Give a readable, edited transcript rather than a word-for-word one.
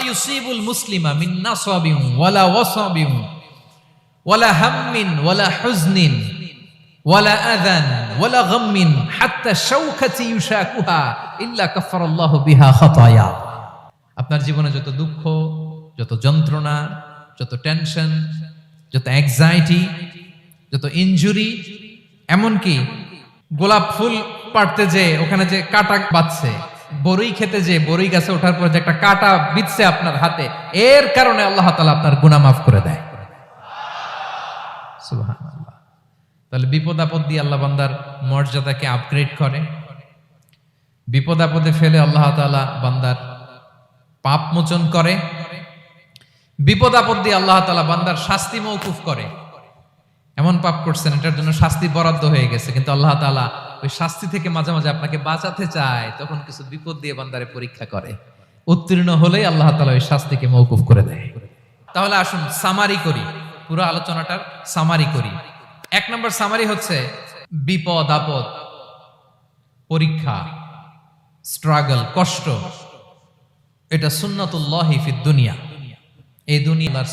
ইউসিবুল মুসলিমা মিন নাসাবিন ওয়ালা ওয়াসাবিন ওয়ালা হাম্মিন ওয়ালা হুজনিন ওয়ালা আযান ওয়ালা গাম্মিন হাত্তা শাওকাতি ইউশাকুহা ইল্লা কাফারাল্লাহু বিহা খাতায়া। আপনার জীবনে যত দুঃখ, যত যন্ত্রণা, যত টেনশন, যত অ্যাংজাইটি, যত ইনজুরি, এমনকি গোলাপ ফুল পাড়তে যে ওখানে যে কাঁটা বাঁধছে, বরই খেতে যে বরই গাছে ওঠার পর যে একটা কাঁটা বিঁধছে আপনার হাতে, এর কারণে আল্লাহ তাআলা আপনার গুনাহ মাফ করে দেয়। সুবহানাল্লাহ। তাহলে বিপদ আপদ দিয়ে আল্লাহ বান্দার মর্যাদাকে আপগ্রেড করে। বিপদ আপদে ফেলে আল্লাহ তাআলা বান্দার পাপ মোচন করে। বিপদ আপদ দিয়ে আল্লাহ তাআলা বান্দার শাস্তি মওকুফ করে। এমন পাপ করছেন এটার জন্য শাস্তি বরাদ্দ হয়ে গেছে, কিন্তু আল্লাহ তাআলা ওই শাস্তি থেকে মাঝে মাঝে আপনাকে বাঁচাতে চায়, তখন কিছু বিপদ দিয়ে বান্দারে পরীক্ষা করে। উত্তীর্ণ হলেই আল্লাহ তাআলা ওই শাস্তিকে মওকুফ করে দেয়। তাহলে আসুন সামারি করি, পুরো আলোচনাটার সামারি করি। এক নম্বর সামারি হচ্ছে বিপদ আপদ, পরীক্ষা, স্ট্রাগল, কষ্ট, এটা সুন্নাতুল্লাহি ফিদ দুনিয়া। এই দুনিয়ার